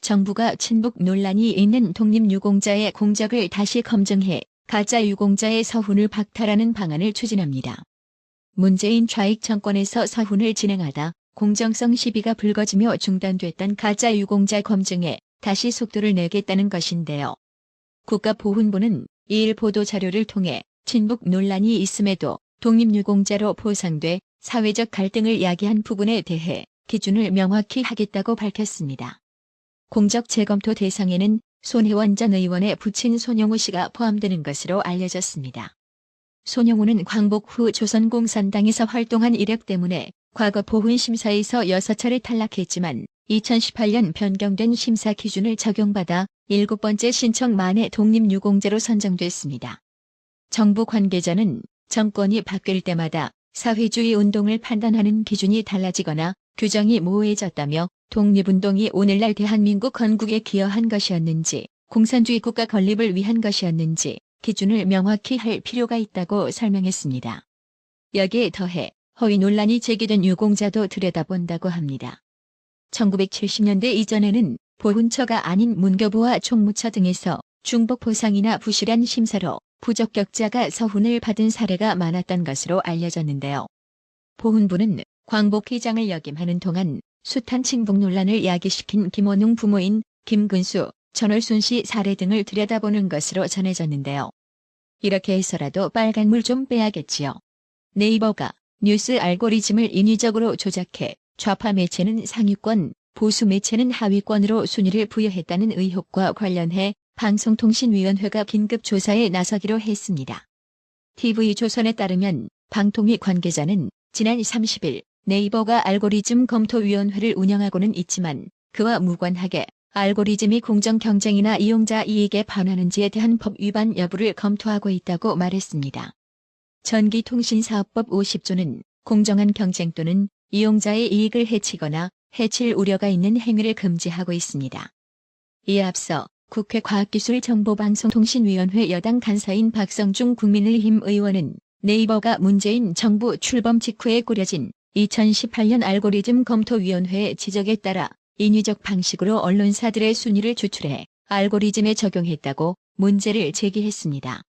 정부가 친북 논란이 있는 독립유공자의 공적을 다시 검증해 가짜 유공자의 서훈을 박탈하는 방안을 추진합니다. 문재인 좌익 정권에서 서훈을 진행하다 공정성 시비가 불거지며 중단됐던 가짜 유공자 검증에 다시 속도를 내겠다는 것인데요. 국가보훈부는 2일 보도자료를 통해 친북 논란이 있음에도 독립유공자로 포상돼 사회적 갈등을 야기한 부분에 대해 기준을 명확히 하겠다고 밝혔습니다. 공적 재검토 대상에는 손혜원 전 의원의 부친 손영우 씨가 포함되는 것으로 알려졌습니다. 손영우는 광복 후 조선공산당에서 활동한 이력 때문에 과거 보훈심사에서 6차례 탈락했지만 2018년 변경된 심사 기준을 적용받아 7번째 신청 만에 독립유공자로 선정됐습니다. 정부 관계자는 정권이 바뀔 때마다 사회주의 운동을 판단하는 기준이 달라지거나 규정이 모호해졌다며 독립운동이 오늘날 대한민국 건국에 기여한 것이었는지 공산주의 국가 건립을 위한 것이었는지 기준을 명확히 할 필요가 있다고 설명했습니다. 여기에 더해 허위 논란이 제기된 유공자도 들여다본다고 합니다. 1970년대 이전에는 보훈처가 아닌 문교부와 총무처 등에서 중복 포상이나 부실한 심사로 부적격자가 서훈을 받은 사례가 많았던 것으로 알려졌는데요. 보훈부는 광복 회장을 역임하는 동안 숱한 친북 논란을 야기시킨 김원웅 부모인 김근수, 전월순 씨 사례 등을 들여다보는 것으로 전해졌는데요. 이렇게 해서라도 빨간물 좀 빼야겠지요. 네이버가 뉴스 알고리즘을 인위적으로 조작해 좌파 매체는 상위권, 보수 매체는 하위권으로 순위를 부여했다는 의혹과 관련해 방송통신위원회가 긴급 조사에 나서기로 했습니다. TV조선에 따르면 방통위 관계자는 지난 30일 네이버가 알고리즘 검토위원회를 운영하고는 있지만 그와 무관하게 알고리즘이 공정 경쟁이나 이용자 이익에 반하는지에 대한 법 위반 여부를 검토하고 있다고 말했습니다. 전기통신사업법 50조는 공정한 경쟁 또는 이용자의 이익을 해치거나 해칠 우려가 있는 행위를 금지하고 있습니다. 이에 앞서 국회 과학기술정보방송통신위원회 여당 간사인 박성중 국민의힘 의원은 네이버가 문재인 정부 출범 직후에 꾸려진 2018년 알고리즘 검토위원회의 지적에 따라 인위적 방식으로 언론사들의 순위를 추출해 알고리즘에 적용했다고 문제를 제기했습니다.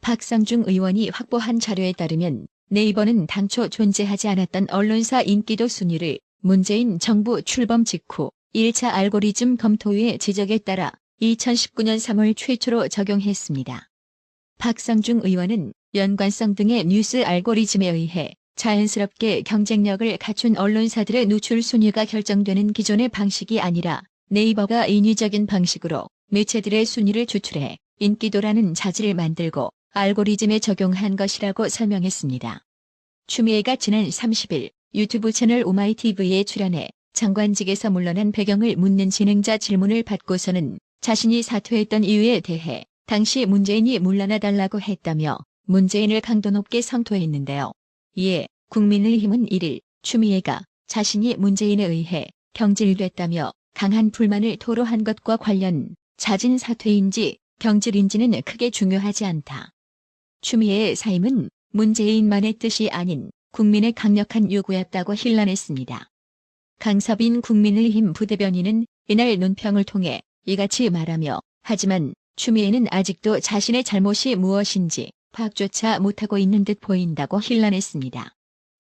박성중 의원이 확보한 자료에 따르면 네이버는 당초 존재하지 않았던 언론사 인기도 순위를 문재인 정부 출범 직후 1차 알고리즘 검토위의 지적에 따라 2019년 3월 최초로 적용했습니다. 박성중 의원은 연관성 등의 뉴스 알고리즘에 의해 자연스럽게 경쟁력을 갖춘 언론사들의 노출 순위가 결정되는 기존의 방식이 아니라 네이버가 인위적인 방식으로 매체들의 순위를 추출해 인기도라는 자질을 만들고 알고리즘에 적용한 것이라고 설명했습니다. 추미애가 지난 30일 유튜브 채널 오마이TV에 출연해 장관직에서 물러난 배경을 묻는 진행자 질문을 받고서는 자신이 사퇴했던 이유에 대해 당시 문재인이 물러나달라고 했다며 문재인을 강도 높게 성토했는데요. 이에 국민의힘은 1일 추미애가 자신이 문재인에 의해 경질됐다며 강한 불만을 토로한 것과 관련 자진 사퇴인지 경질인지는 크게 중요하지 않다. 추미애의 사임은 문재인만의 뜻이 아닌 국민의 강력한 요구였다고 hir난했습니다. 강서빈 국민의힘 부대변인은 이날 논평을 통해 이같이 말하며 하지만 추미애는 아직도 자신의 잘못이 무엇인지 파악조차 못하고 있는 듯 보인다고 hir난했습니다.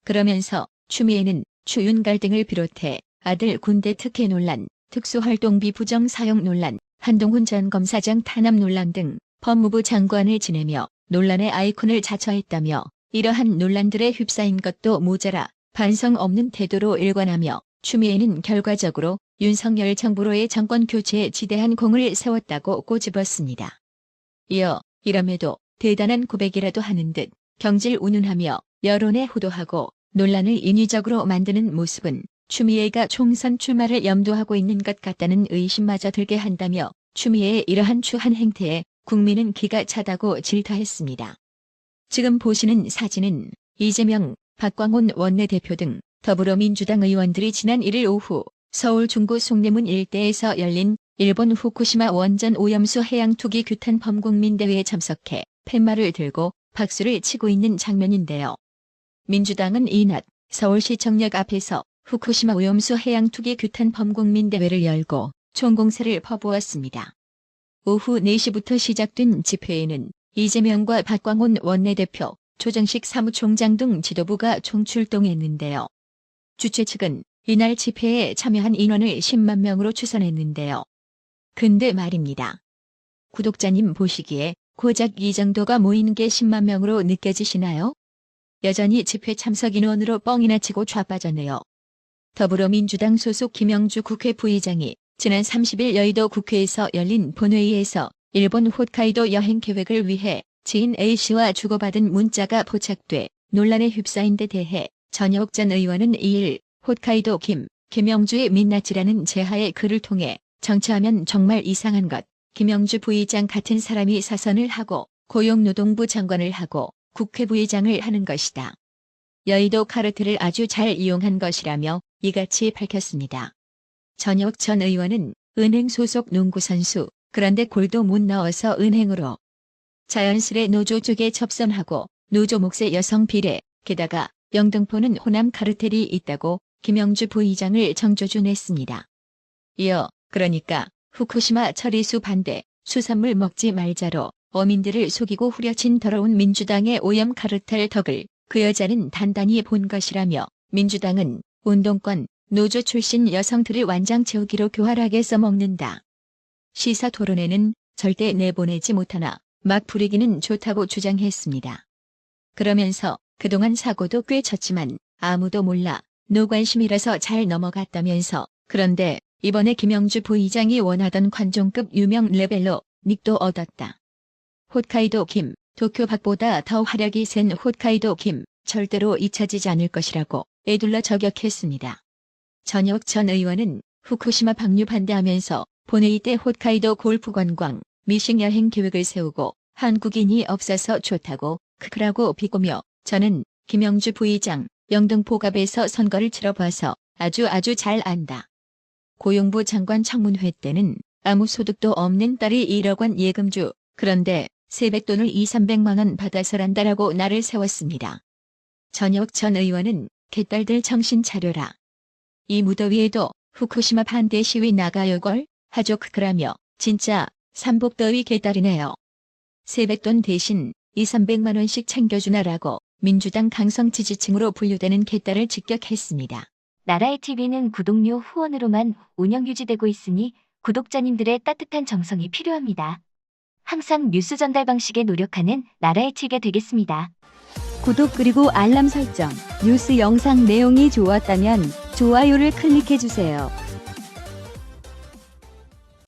그러면서 추미애는 추윤 갈등을 비롯해 아들 군대 특혜 논란, 특수활동비 부정 사용 논란, 한동훈 전 검사장 탄압 논란 등 법무부 장관을 지내며 논란의 아이콘을 자처했다며 이러한 논란들에 휩싸인 것도 모자라 반성 없는 태도로 일관하며 추미애는 결과적으로 윤석열 정부로의 정권 교체에 지대한 공을 세웠다고 꼬집었습니다. 이어 이럼에도 대단한 고백이라도 하는 듯 경질 운운하며 여론에 호도하고 논란을 인위적으로 만드는 모습은 추미애가 총선 출마를 염두하고 있는 것 같다는 의심마저 들게 한다며 추미애의 이러한 추한 행태에 국민은 기가 차다고 질타했습니다. 지금 보시는 사진은 이재명, 박광온 원내대표 등 더불어민주당 의원들이 지난 1일 오후 서울 중구 송내문 일대에서 열린 일본 후쿠시마 원전 오염수 해양투기 규탄 범국민대회에 참석해 팻말을 들고 박수를 치고 있는 장면인데요. 민주당은 이날 서울시청역 앞에서 후쿠시마 오염수 해양 투기 규탄 범국민대회를 열고 총공세를 퍼부었습니다. 오후 4시부터 시작된 집회에는 이재명과 박광온 원내대표, 조정식 사무총장 등 지도부가 총출동했는데요. 주최 측은 이날 집회에 참여한 인원을 10만 명으로 추산했는데요. 근데 말입니다. 구독자님 보시기에 고작 이 정도가 모이는 게 10만 명으로 느껴지시나요? 여전히 집회 참석 인원으로 뻥이나 치고 좌빠졌네요. 더불어민주당 소속 김영주 국회 부의장이 지난 30일 여의도 국회에서 열린 본회의에서 일본 홋카이도 여행 계획을 위해 지인 A씨와 주고받은 문자가 포착돼 논란에 휩싸인 데 대해 전혁 전 의원은 2일 홋카이도 김영주의 민낯이라는 제하의 글을 통해 정치하면 정말 이상한 것, 김영주 부의장 같은 사람이 사선을 하고 고용노동부 장관을 하고 국회 부의장을 하는 것이다. 여의도 카르텔을 아주 잘 이용한 것이라며 이같이 밝혔습니다. 전혁 전 의원은 은행 소속 농구선수, 그런데 골도 못 넣어서 은행으로 자연스레 노조 쪽에 접선하고 노조 몫의 여성 비례, 게다가 영등포는 호남 카르텔이 있다고 김영주 부의장을 정조준했습니다. 이어 그러니까 후쿠시마 처리수 반대, 수산물 먹지 말자로 어민들을 속이고 후려친 더러운 민주당의 오염 카르텔 덕을 그 여자는 단단히 본 것이라며 민주당은 운동권, 노조 출신 여성들을 완장 채우기로 교활하게 써먹는다. 시사 토론회는 절대 내보내지 못하나 막 부리기는 좋다고 주장했습니다. 그러면서 그동안 사고도 꽤 쳤지만 아무도 몰라 노관심이라서 잘 넘어갔다면서 그런데 이번에 김영주 부의장이 원하던 관종급 유명 레벨로 닉도 얻었다. 홋카이도 도쿄 박보다 더 화력이 센 홋카이도 절대로 잊혀지지 않을 것이라고 에둘러 저격했습니다. 전혁 전 의원은 후쿠시마 방류 반대하면서 본회의 때 홋카이도 골프 관광, 미식 여행 계획을 세우고 한국인이 없어서 좋다고 크크라고 비꼬며 저는 김영주 부의장 영등포갑에서 선거를 치러봐서 아주 잘 안다. 고용부 장관 청문회 때는 아무 소득도 없는 딸이 1억 원 예금주, 그런데 세뱃돈을 200~300만 원 받아서란다라고 나를 세웠습니다. 전혁 전 의원은 개딸들 정신 차려라. 이 무더위에도 후쿠시마 반대 시위 나가요걸 하죠 크크라며 진짜 삼복더위 개딸이네요. 세뱃돈 대신 200~300만 원씩 챙겨주나라고 민주당 강성 지지층으로 분류되는 개딸을 직격했습니다. 나라의 TV는 구독료 후원으로만 운영 유지되고 있으니 구독자님들의 따뜻한 정성이 필요합니다. 항상 뉴스 전달 방식에 노력하는 나라의 TV가 되겠습니다. 구독 그리고 알람 설정, 뉴스 영상 내용이 좋았다면 좋아요를 클릭해주세요.